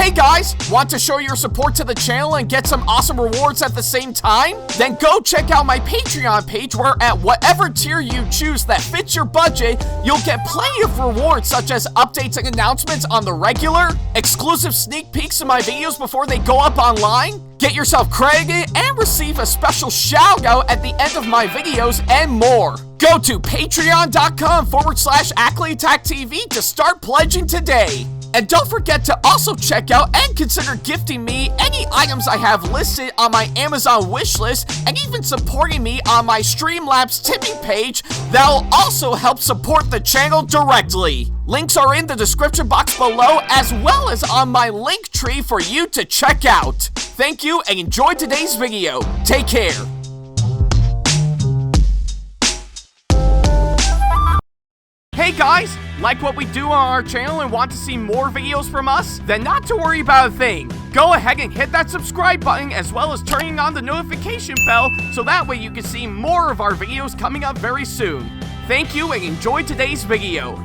Hey guys, want to show your support to the channel and get some awesome rewards at the same time? Then go check out my Patreon page where at whatever tier you choose that fits your budget, you'll get plenty of rewards such as updates and announcements on the regular, exclusive sneak peeks of my videos before they go up online, get yourself credited, and receive a special shout out at the end of my videos and more. Go to patreon.com/AckleyAttack44227TV to start pledging today. And don't forget to also check out and consider gifting me any items I have listed on my Amazon wishlist and even supporting me on my Streamlabs tipping page that'll also help support the channel directly. Links are in the description box below as well as on my link tree for you to check out. Thank you and enjoy today's video. Take care. Hey guys, like what we do on our channel and want to see more videos from us? Then not to worry about a thing. Go ahead and hit that subscribe button as well as turning on the notification bell so that way you can see more of our videos coming up very soon. Thank you and enjoy today's video.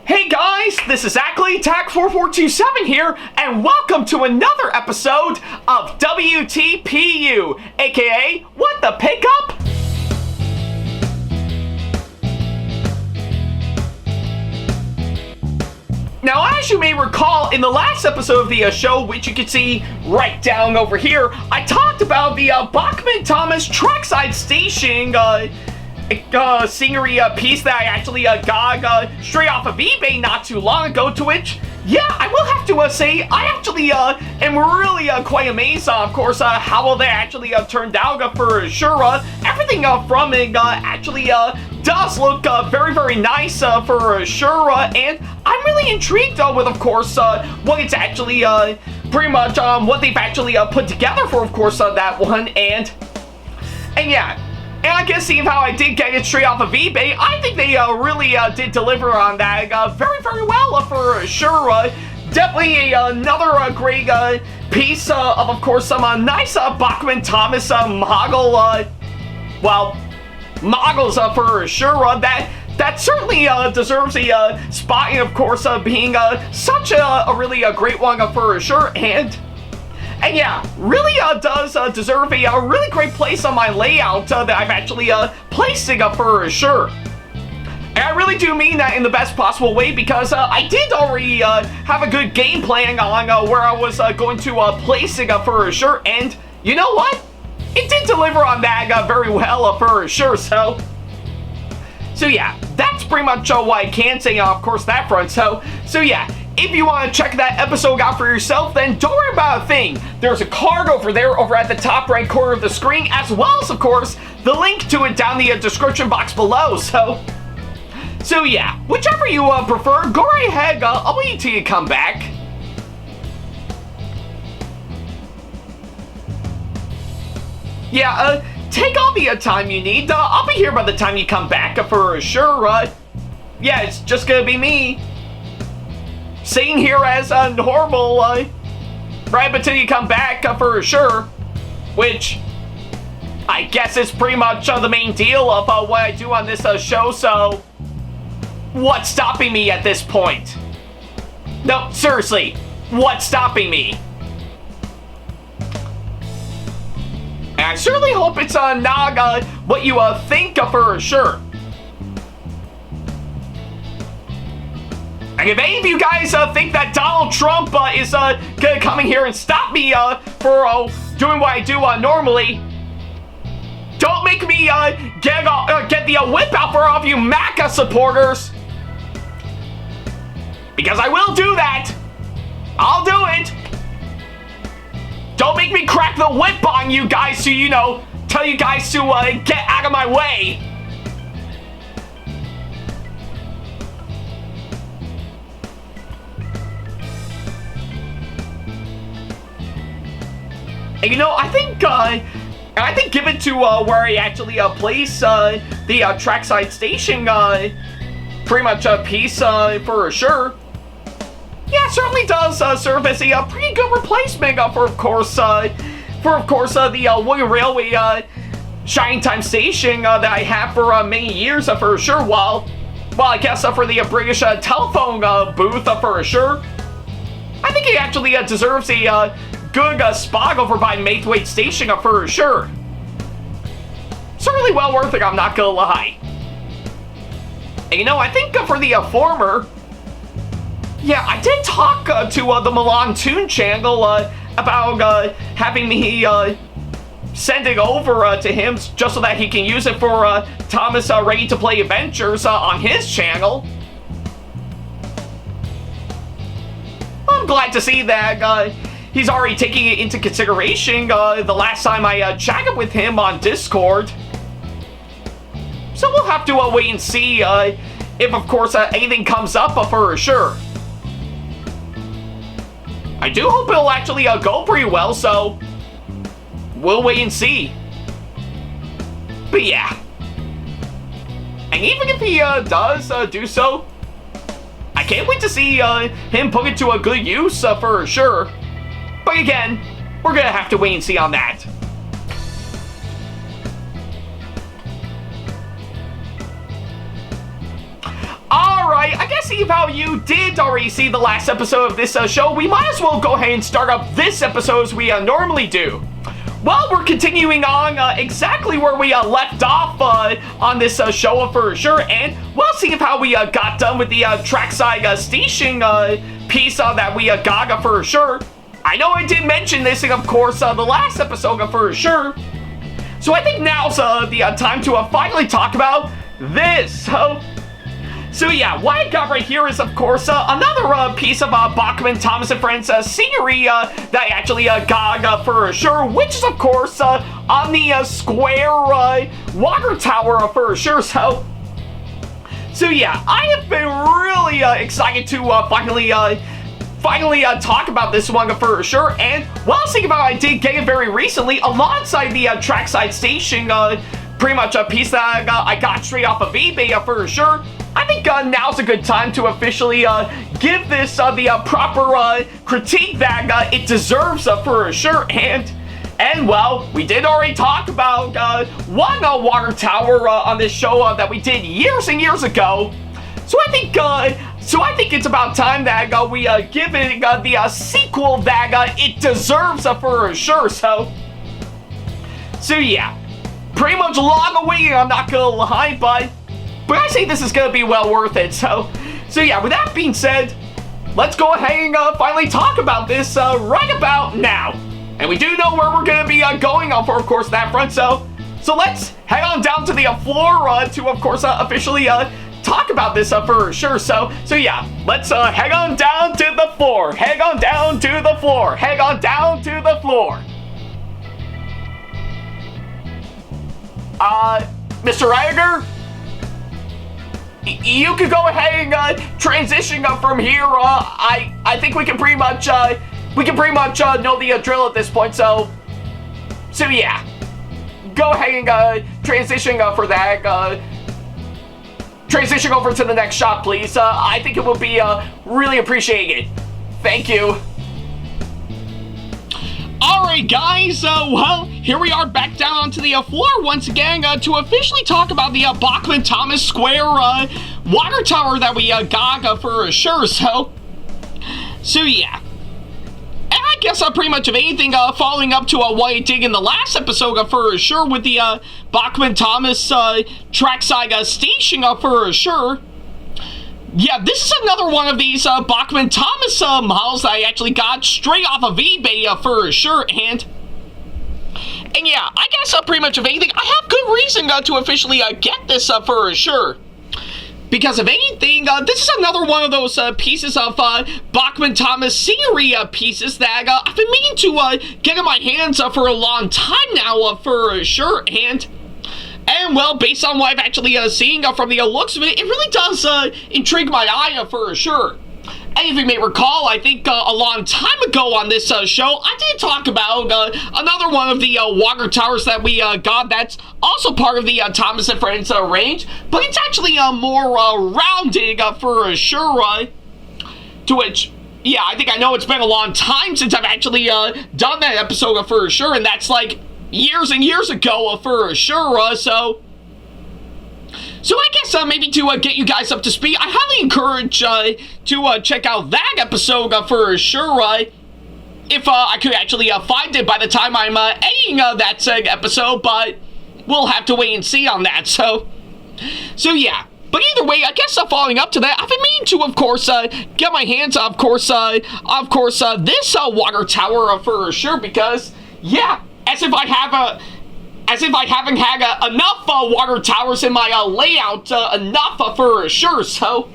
Hey guys, this is AckleyAttack4427 here, and welcome to another episode of WTPU, aka What the Pickup? Now, as you may recall, in the last episode of the show, which you can see right down over here, I talked about the Bachmann Thomas trackside station scenery piece that I actually got straight off of eBay not too long ago, to which, yeah, I will have to say, I actually am really quite amazed, of course, how well they actually turned out for sure. Everything from it actually does look very, very nice for sure, and I'm really intrigued with, of course, what it's actually pretty much what they've actually put together for, of course, that one, and yeah. And I guess seeing how I did get it straight off of eBay, I think they really did deliver on that very, very well for sure. Definitely another great piece of course, some nice Bachmann Thomas models for sure. That certainly deserves a spot, of course, being such a really great one for sure. And yeah, really does deserve a really great place on my layout that I've actually placed it for sure. And I really do mean that in the best possible way because I did already have a good game plan on where I was going to place it for sure. And you know what? It did deliver on that very well for sure. So yeah, that's pretty much what I can say of course that front. So yeah. If you want to check that episode out for yourself, then don't worry about a thing. There's a card over there over at the top right corner of the screen, as well as, of course, the link to it down the description box below. So yeah, whichever you prefer, go right ahead. I'll wait till you come back. Yeah, take all the time you need. I'll be here by the time you come back for sure. Yeah, it's just gonna be me. Sitting here as normal, right until you come back for sure, which I guess is pretty much the main deal of what I do on this show, so what's stopping me at this point? No, seriously, what's stopping me? And I certainly hope it's not what you think for sure. And if any of you guys think that Donald Trump is gonna come in here and stop me for doing what I do normally, don't make me get the whip out for all of you MACA supporters, because I will do that. I'll do it. Don't make me crack the whip on you guys to, you know, tell you guys to get out of my way. And you know, I think given to where I actually place the trackside station pretty much a piece for sure. Yeah, it certainly does serve as a pretty good replacement for of course the William Railway Shining Time station that I have for many years for sure. Well, I guess for the British telephone booth for sure. I think he actually deserves a good spot over by Maithwaite Station for sure. Certainly well worth it, I'm not gonna lie. And you know, I think for the former, yeah, I did talk to the Milan Toon channel about having me send it over to him just so that he can use it for Thomas Ready to Play Adventures on his channel. I'm glad to see that he's already taking it into consideration the last time I chatted with him on Discord. So we'll have to wait and see if, of course, anything comes up for sure. I do hope it'll actually go pretty well, so we'll wait and see. But yeah. And even if he does do so, I can't wait to see him put it to a good use for sure. But again, we're gonna have to wait and see on that. Alright, I guess even how you did already see the last episode of this show, we might as well go ahead and start up this episode as we normally do. Well, we're continuing on exactly where we left off on this show for sure, and we'll see if how we got done with the trackside station piece that we got for sure. I know I did mention this in, of course, the last episode for sure. So I think now's the time to finally talk about this. So yeah, what I got right here is, of course, another piece of Bachmann, Thomas and Friends scenery that I actually got for sure, which is, of course, on the square water tower for sure. So yeah, I have been really excited to finally talk about this one for sure. And while thinking about it, I did get it very recently alongside the trackside station, pretty much a piece that I got straight off of eBay for sure. I think now's a good time to officially give this the proper critique that it deserves for sure. And well, we did already talk about one water tower on this show that we did years and years ago. So I think it's about time that we give it the sequel that it deserves for sure. So yeah, pretty much long awaited, I'm not gonna lie, but I say this is gonna be well worth it. So yeah, with that being said, let's go ahead and finally talk about this right about now. And we do know where we're gonna be going for, of course, that front. So let's head on down to the floor to, of course, officially talk about this for sure. So yeah, let's head on down to the floor. Head on down to the floor. Head on down to the floor. Mr. Ryder, you could go ahead and transition from here. I think we can pretty much know the drill at this point. So yeah, go ahead and transition for that. Transition over to the next shot, please. I think it will be really appreciated. Thank you. Alright guys, well, here we are back down onto the floor once again to officially talk about the Bachmann Thomas Square water tower that we got for sure. So yeah. And I guess pretty much of anything following up to what I did in the last episode for sure with the Bachmann Thomas trackside station for sure. Yeah, this is another one of these Bachmann Thomas models that I actually got straight off of eBay for sure. And yeah, I guess pretty much of anything, I have good reason to officially get this for sure. Because if anything, this is another one of those pieces of Bachmann Thomas scenery pieces that I've been meaning to get in my hands for a long time now for sure. And well, based on what I've actually seen from the looks of it, it really does intrigue my eye for sure. As you may recall, I think a long time ago on this show, I did talk about another one of the water towers that we got that's also part of the Thomas and Friends range, but it's actually more rounded for sure, to which, yeah, I think I know it's been a long time since I've actually done that episode for sure, and that's like years and years ago for sure, So I guess maybe to get you guys up to speed, I highly encourage to check out that episode for sure, if I could actually find it by the time I'm editing that episode, but we'll have to wait and see on that, so yeah. But either way, I guess following up to that, I've been meaning to, of course, get my hands on, of course, this water tower for sure, because, yeah, as if I haven't had enough water towers in my layout, enough for sure, so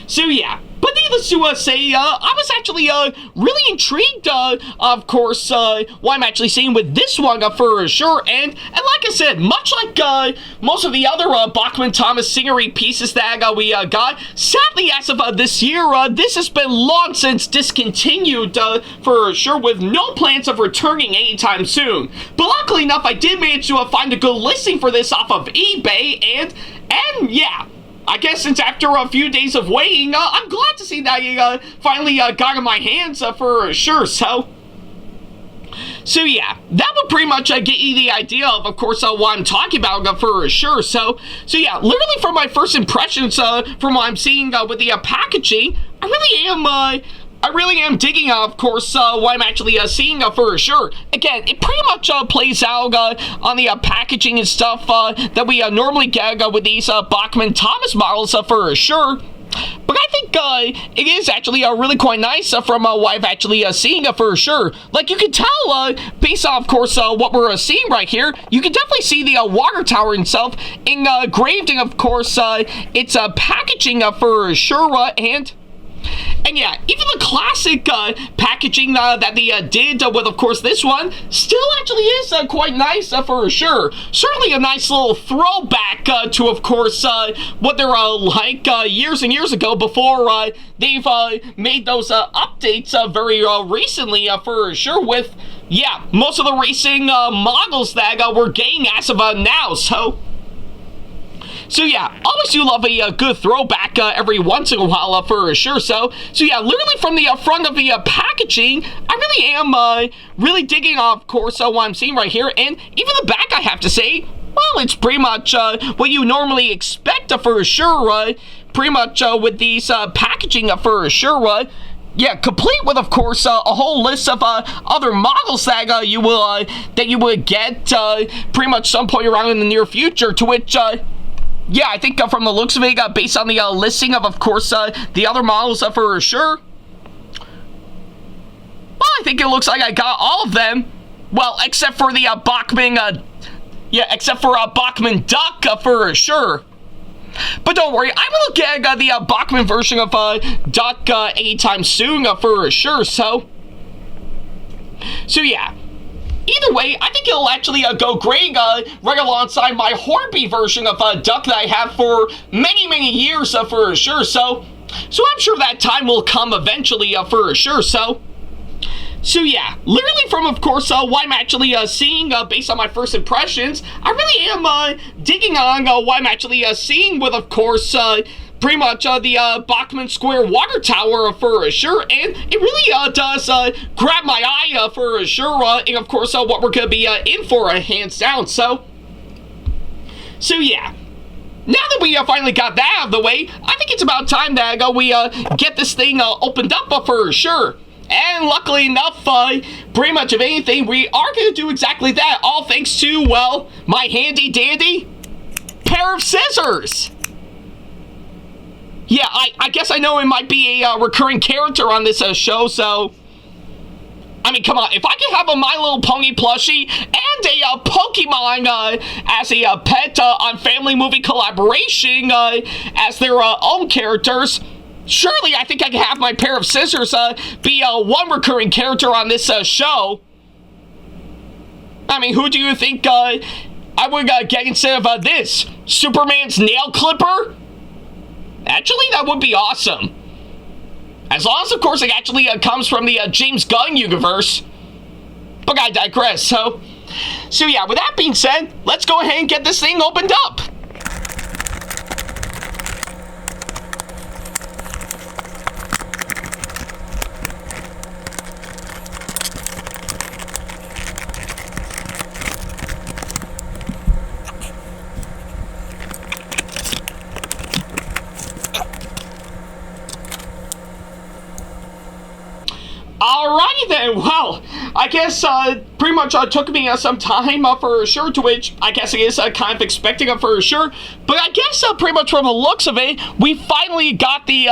yeah. But needless to say, I was actually really intrigued, of course, what I'm actually seeing with this one for sure, and like I said, much like most of the other Bachmann Thomas scenery pieces that we got, sadly, as of this year, this has been long since discontinued for sure, with no plans of returning anytime soon. But luckily enough, I did manage to find a good listing for this off of eBay, and yeah, I guess since after a few days of waiting, I'm glad to see that I finally got in my hands for sure, so yeah, that would pretty much get you the idea of course, what I'm talking about for sure, so yeah, literally from my first impressions, from what I'm seeing with the packaging, I really am digging, of course, what I'm actually seeing for sure. Again, it pretty much plays out on the packaging and stuff that we normally get with these Bachmann Thomas models for sure. But I think it is actually really quite nice from what I've actually seen for sure. Like, you can tell, based on, of course, what we're seeing right here, you can definitely see the water tower itself engraved in, of course, its packaging for sure, and yeah, even the classic packaging that they did with, of course, this one still actually is quite nice for sure. Certainly a nice little throwback to, of course, what they're like years and years ago before they've made those updates very recently for sure, with, yeah, most of the racing models that we're getting as of now, So yeah, always do love a good throwback every once in a while for sure. So yeah, literally from the front of the packaging, I really am really digging, of course, what I'm seeing right here. And even the back, I have to say, well, it's pretty much what you normally expect for sure. Pretty much with these packaging for sure. Yeah, complete with, of course, a whole list of other models that you would get pretty much some point around in the near future, to which yeah, I think from the looks of it, based on the listing of course, the other models for sure, well, I think it looks like I got all of them. Well, except for the Bachmann, except for Bachmann Duck for sure. But don't worry, I will get the Bachmann version of Duck anytime soon for sure, so yeah. Either way, I think it'll actually go great right alongside my Hornby version of Duck that I have for many, many years for sure. So I'm sure that time will come eventually for sure. So yeah, literally from, of course, what I'm actually seeing based on my first impressions, I really am digging on what I'm actually seeing with, of course, pretty much the Bachmann Square water tower for sure, and it really does grab my eye for sure, and of course what we're going to be in for, hands down, so yeah. Now that we finally got that out of the way, I think it's about time that we get this thing opened up for sure. And luckily enough, pretty much of anything, we are going to do exactly that, all thanks to, well, my handy dandy pair of scissors. Yeah, I guess I know it might be a recurring character on this show, so I mean, come on, if I could have a My Little Pony plushie and a Pokemon as a pet on Family Movie Collaboration as their own characters, surely I think I could have my pair of scissors be one recurring character on this show. I mean, who do you think I would get instead of this? Superman's nail clipper? Actually, that would be awesome. As long as, of course, it actually comes from the James Gunn universe. But I digress. So yeah, with that being said, let's go ahead and get this thing opened up. Alrighty then, well, I guess pretty much took me some time for sure, to which I guess I is kind of expecting for sure, but I guess pretty much from the looks of it, we finally got the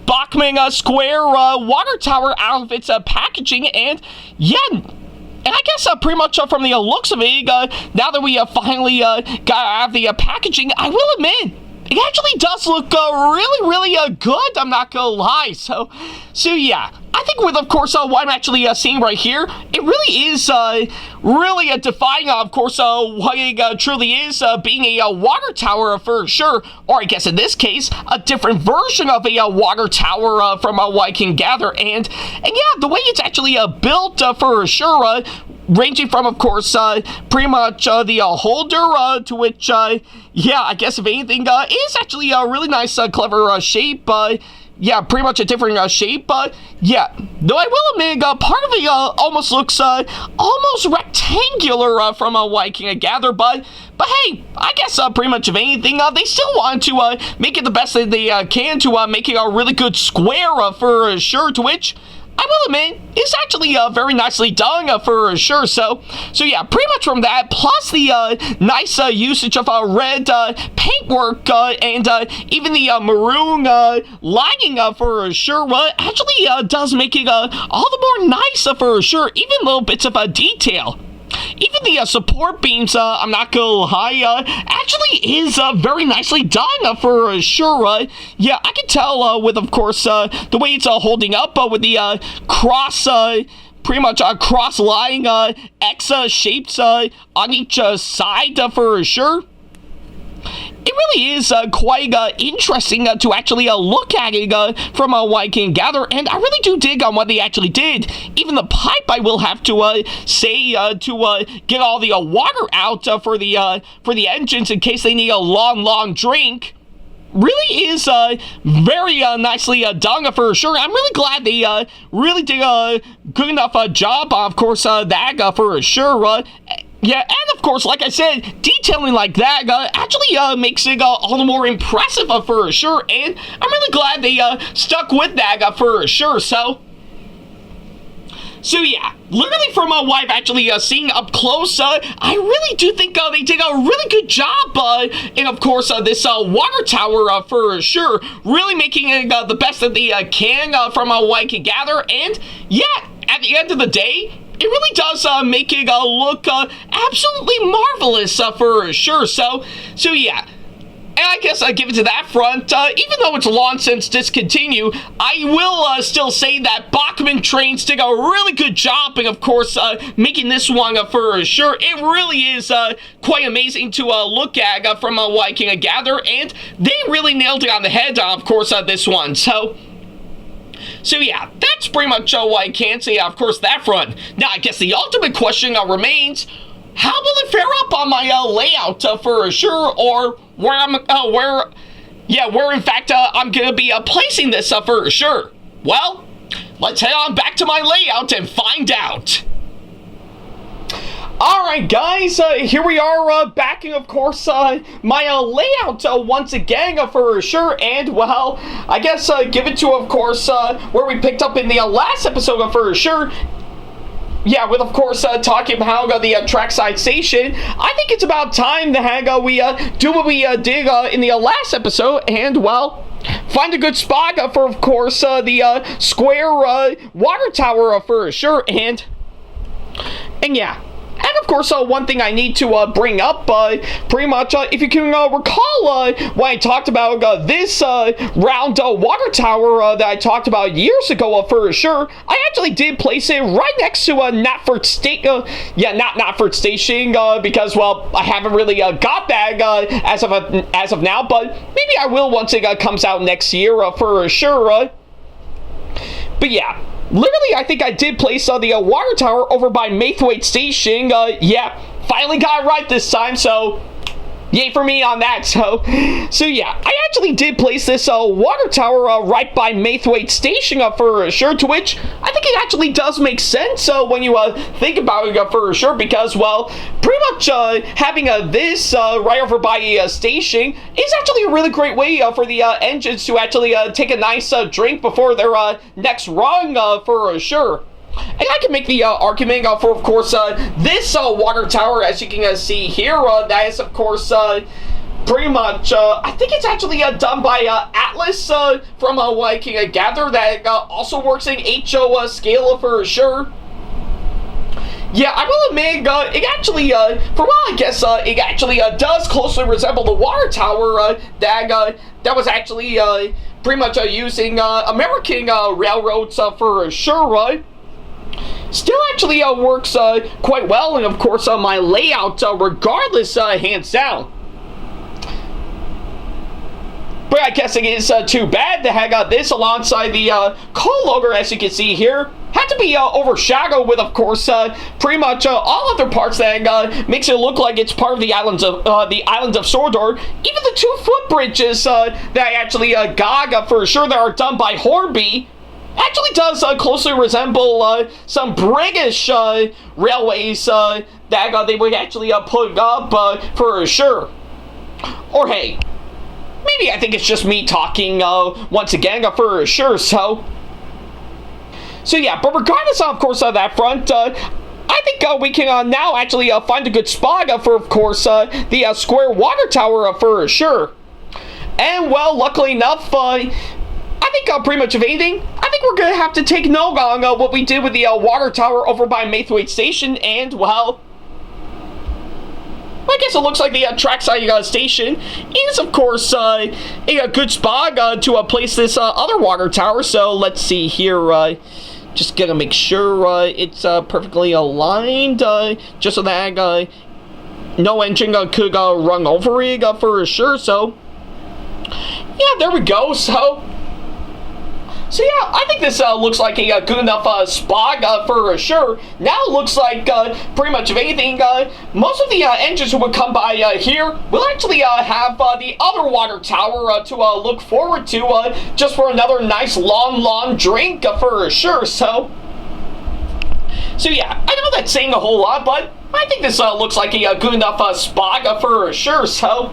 Bachmann square water tower out of its packaging, and yeah, and I guess pretty much from the looks of it, now that we finally got out of the packaging, I will admit, it actually does look really good, I'm not gonna lie. So yeah, I think with, of course, what I'm actually seeing right here, it really is really defining, of course, what it truly is being a water tower for sure, or I guess in this case, a different version of a water tower from what I can gather, and yeah, the way it's actually built for sure, ranging from, of course, pretty much the holder, to which, yeah, I guess if anything, is actually a really nice, clever shape. Yeah, pretty much a different shape. Yeah, though I will admit, part of it almost looks almost rectangular from what I can gather. But hey, I guess pretty much if anything, they still want to make it the best that they can to make it a really good square for sure, to which I will admit, it's actually very nicely done for sure. So yeah, pretty much from that, plus the nice usage of red paintwork and even the maroon lining for sure, actually does make it all the more nice for sure. Even little bits of detail. Even the support beams, I'm not gonna lie, actually is very nicely done for sure. Yeah, I can tell with, of course, the way it's holding up with the cross, pretty much cross-lying X shapes on each side for sure. It really is quite interesting to actually look at it from what I can gather, and I really do dig on what they actually did. Even the pipe, I will have to say, to get all the water out for the engines in case they need a long drink, really is very nicely done for sure. I'm really glad they really did a good enough job, of course, that for sure. Yeah, and of course, like I said, detailing like that actually makes it all the more impressive for sure, and I'm really glad they stuck with that for sure. So yeah, literally from what I've actually seen up close, I really do think they did a really good job in, of course, this water tower for sure, really making it the best that they can from what I can gather, and yeah, at the end of the day, it really does make it look absolutely marvelous for sure. So yeah. And I guess I give it to that front. Even though it's long since discontinued, I will still say that Bachmann Trains did a really good job, and of course, making this one for sure. It really is quite amazing to look at from what I can gather, and they really nailed it on the head, of course, this one. So yeah, that's pretty much what I can say, of course, that front. Now, I guess the ultimate question remains, how will it fare up on my layout for sure, or where in fact I'm gonna be placing this for sure? Well, let's head on back to my layout and find out. Alright guys, here we are back in, of course, my layout once again for sure, and well, I guess give it to, of course, where we picked up in the last episode for sure. Yeah, with, of course, talking about the trackside station, I think it's about time that we do what we did in the last episode, and, well, find a good spot for, of course, the square water tower for sure, and yeah. And of course, one thing I need to bring up, pretty much, if you can recall when I talked about this round water tower that I talked about years ago for sure, I actually did place it right next to Knapford Station. Not Knapford Station, because, well, I haven't really got that as of now, but maybe I will once it comes out next year for sure. But yeah, literally, I think I did place the water tower over by Maithwaite Station. Yeah, finally got it right this time, so yay for me on that. So yeah, I actually did place this water tower right by Maithwaite Station for sure, to which I think it actually does make sense when you think about it for sure, because, well, pretty much having this right over by a station is actually a really great way for the engines to actually take a nice drink before their next run for sure. And I can make the argument for, of course, this water tower, as you can see here, that is, of course, pretty much, I think it's actually done by Atlas, from what I can gather, that also works in HO scale for sure. Yeah, I will admit, it actually, for what I guess, it actually does closely resemble the water tower that was actually pretty much using American railroads for sure, right? Still actually works quite well, and of course my layout regardless, hands down. But I guess it is too bad to have this alongside the coal loader, as you can see here. Had to be overshadowed with, of course, pretty much all other parts that makes it look like it's part of the island of Sordor. Even the 2 footbridges that I actually got for sure that are done by Hornby actually does closely resemble some British railways that they would actually put up for sure. Or hey, maybe I think it's just me talking once again for sure. So yeah, but regardless of course that front, I think we can now actually find a good spot for, of course, the square water tower for sure. And well, luckily enough, I think pretty much of anything, I think we're going to have to take note on what we did with the water tower over by Maithwaite Station, and, well, I guess it looks like the trackside station is, of course, a good spot to place this other water tower. So let's see here. Just gonna make sure it's perfectly aligned, just so that no engine could run over it for sure. So yeah, there we go. So yeah, I think this looks like a good enough spot for sure. Now it looks like pretty much of anything, most of the engines who would come by here will actually have the other water tower to look forward to, just for another nice long drink for sure. So yeah, I know that's saying a whole lot, but I think this looks like a good enough spot for sure. So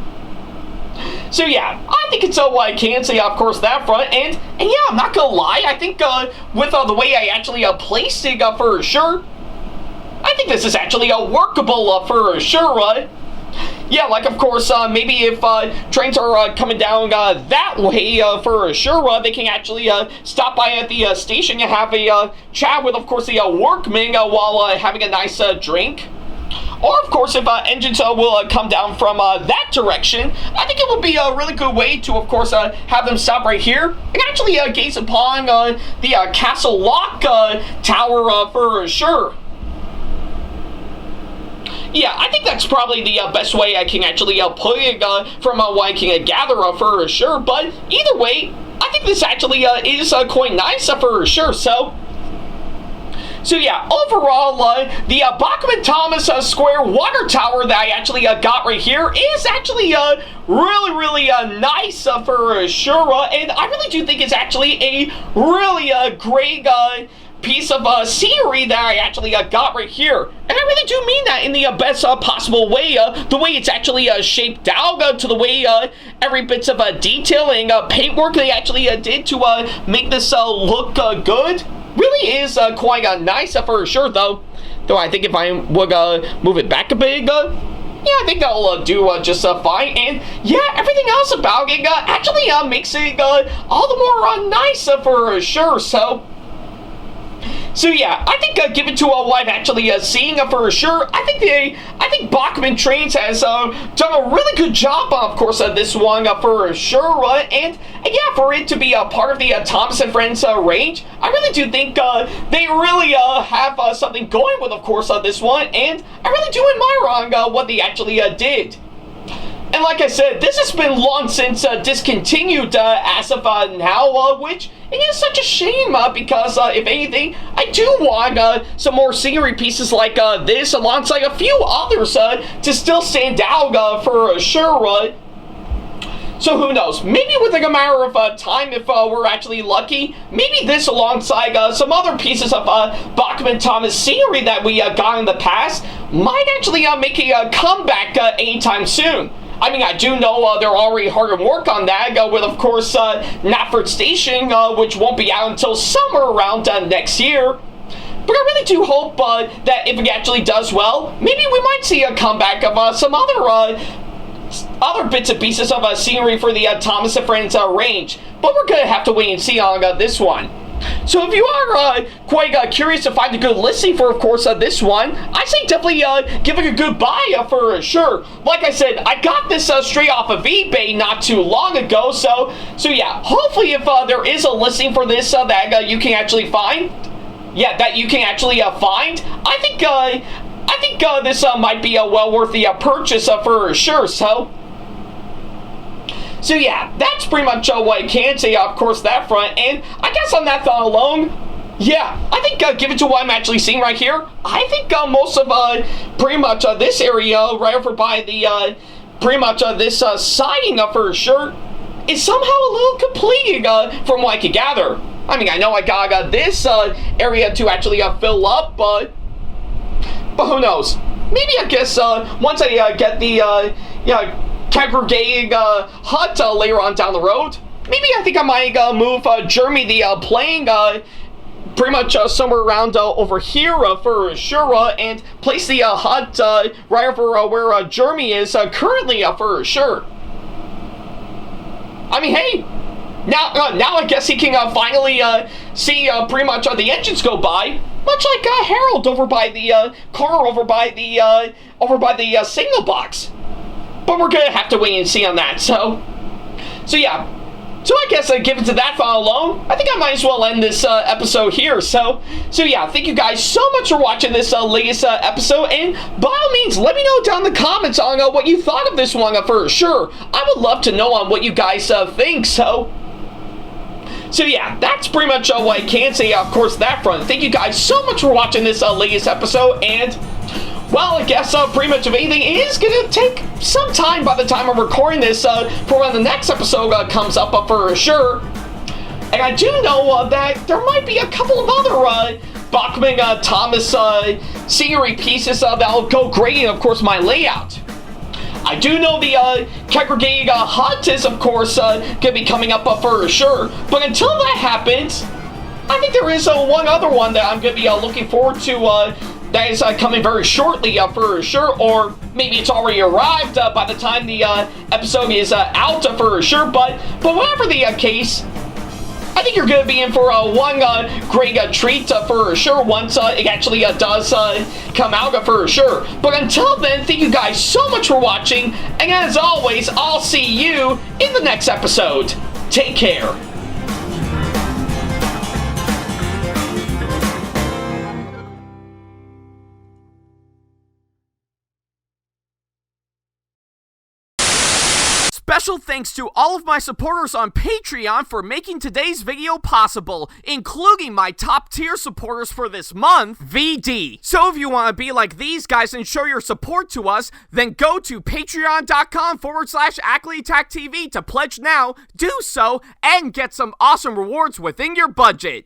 yeah, I think it's what I can say, of course, that front, and yeah, I'm not gonna lie, I think with the way I actually placed it for sure, I think this is actually workable for sure. Yeah, like, of course, maybe if trains are coming down that way for sure, they can actually stop by at the station and have a chat with, of course, the workmen while having a nice drink. Or, of course, if engines will come down from that direction, I think it would be a really good way to, of course, have them stop right here and actually gaze upon the Castle Lock tower for sure. Yeah, I think that's probably the best way I can actually put it from what I can gather for sure. But either way, I think this actually is quite nice for sure. So yeah, overall, the Bachmann Thomas Square water tower that I actually got right here is actually really nice for sure, and I really do think it's actually a really great piece of scenery that I actually got right here. And I really do mean that in the best possible way, the way it's actually shaped out, to the way every bits of detailing, paintwork they actually did to make this look good. Really is quite nice for sure, though I think if I would move it back a bit, yeah, I think that'll do just fine. And yeah, everything else about it actually makes it all the more nice for sure. So yeah, I think given to what I've actually seen for sure, I think Bachmann Trains has done a really good job, of course, this one for sure, and yeah, for it to be a part of the Thomas and Friends range, I really do think they really have something going with, of course, this one, and I really do admire on what they actually did. And like I said, this has been long since discontinued as of now, which it is such a shame because, if anything, I do want some more scenery pieces like this alongside a few others to still stand out for sure. So who knows? Maybe within a matter of time, if we're actually lucky, maybe this alongside some other pieces of Bachmann Thomas scenery that we got in the past might actually make a comeback anytime soon. I mean, I do know they're already hard at work on that with, of course, Knapford Station, which won't be out until somewhere around next year. But I really do hope that if it actually does well, maybe we might see a comeback of some other bits and pieces of scenery for the Thomas and Friends range. But we're going to have to wait and see on this one. So if you are quite curious to find a good listing for, of course, this one, I say definitely give it a good buy for sure. Like I said, I got this straight off of eBay not too long ago, so yeah, hopefully if there is a listing for this that you can actually find, I think this might be well worth the purchase for sure. So yeah, that's pretty much what I can say, of course, that front. And I guess on that thought alone, yeah, I think given to what I'm actually seeing right here, I think most of pretty much this area right over by the pretty much this siding for sure is somehow a little completed from what I could gather. I mean, I know I got this area to actually fill up, but who knows? Maybe I guess once I get the congregating hut later on down the road, maybe I think I might move Jeremy the plane pretty much somewhere around over here for sure, and place the hut right over where Jeremy is currently for sure. I mean, hey, now I guess he can finally see pretty much the engines go by, much like Harold over by the car over by the signal box. But we're gonna have to wait and see on that. So yeah. So I guess given to that thought alone, I think I might as well end this episode here. So yeah, thank you guys so much for watching this latest episode, and by all means, let me know down in the comments on what you thought of this one for sure. I would love to know on what you guys think. So yeah, that's pretty much what I can say, of course, that front. Thank you guys so much for watching this latest episode, and well, I guess pretty much of anything, it is going to take some time by the time I'm recording this for when the next episode comes up for sure. And I do know that there might be a couple of other Bachmann Thomas scenery pieces that'll go great in, of course, my layout. I do know the congregating hut is, of course, going to be coming up for sure. But until that happens, I think there is one other one that I'm going to be looking forward to that is coming very shortly for sure, or maybe it's already arrived by the time the episode is out for sure, but whatever the case, I think you're going to be in for one great treat for sure once it actually does come out for sure. But until then, thank you guys so much for watching, and as always, I'll see you in the next episode. Take care. Special thanks to all of my supporters on Patreon for making today's video possible, including my top tier supporters for this month, VD. So if you want to be like these guys and show your support to us, then go to patreon.com/AckleyTackTV to pledge now, do so, and get some awesome rewards within your budget.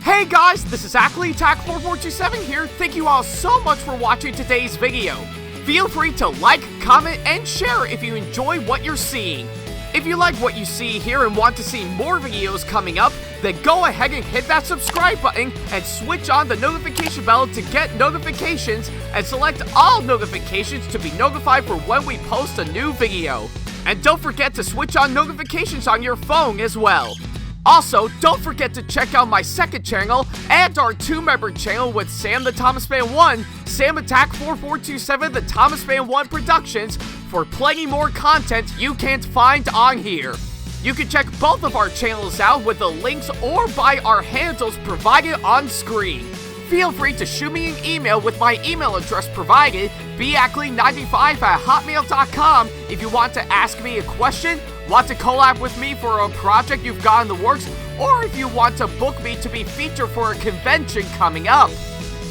Hey guys, this is AckleyTack4427 here. Thank you all so much for watching today's video. Feel free to like, comment, and share if you enjoy what you're seeing. If you like what you see here and want to see more videos coming up, then go ahead and hit that subscribe button and switch on the notification bell to get notifications, and select all notifications to be notified for when we post a new video. And don't forget to switch on notifications on your phone as well. Also, don't forget to check out my second channel and our 2-member channel with Sam the Thomas Fan 1, SamAttack4427TheThomasFan1 Productions, for plenty more content you can't find on here. You can check both of our channels out with the links or by our handles provided on screen. feel free to shoot me an email with my email address provided, backley95@hotmail.com, if you want to ask me a question, want to collab with me for a project you've got in the works, or if you want to book me to be featured for a convention coming up.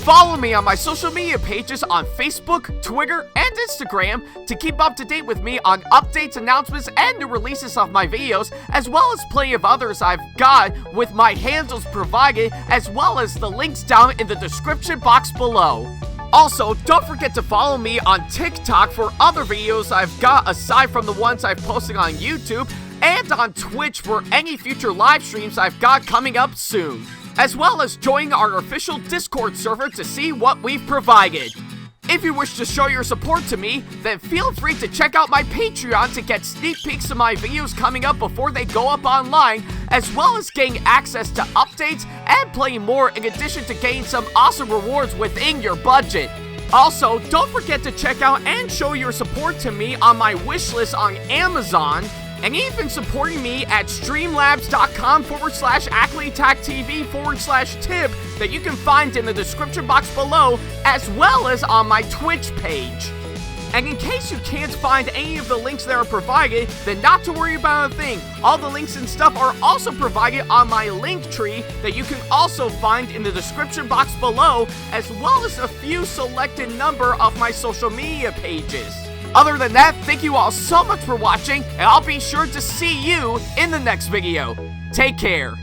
Follow me on my social media pages on Facebook, Twitter, and Instagram to keep up to date with me on updates, announcements, and new releases of my videos, as well as plenty of others I've got with my handles provided, as well as the links down in the description box below. Also, don't forget to follow me on TikTok for other videos I've got aside from the ones I've posted on YouTube, and on Twitch for any future live streams I've got coming up soon, as well as join our official Discord server to see what we've provided. If you wish to show your support to me, then feel free to check out my Patreon to get sneak peeks of my videos coming up before they go up online, as well as getting access to updates and playing more, in addition to getting some awesome rewards within your budget. Also, don't forget to check out and show your support to me on my wishlist on Amazon, and even supporting me at streamlabs.com/AckleyTACTV/tip that you can find in the description box below, as well as on my Twitch page. And in case you can't find any of the links that are provided, then not to worry about a thing. All the links and stuff are also provided on my link tree that you can also find in the description box below, as well as a few selected number of my social media pages. Other than that, thank you all so much for watching, and I'll be sure to see you in the next video. Take care.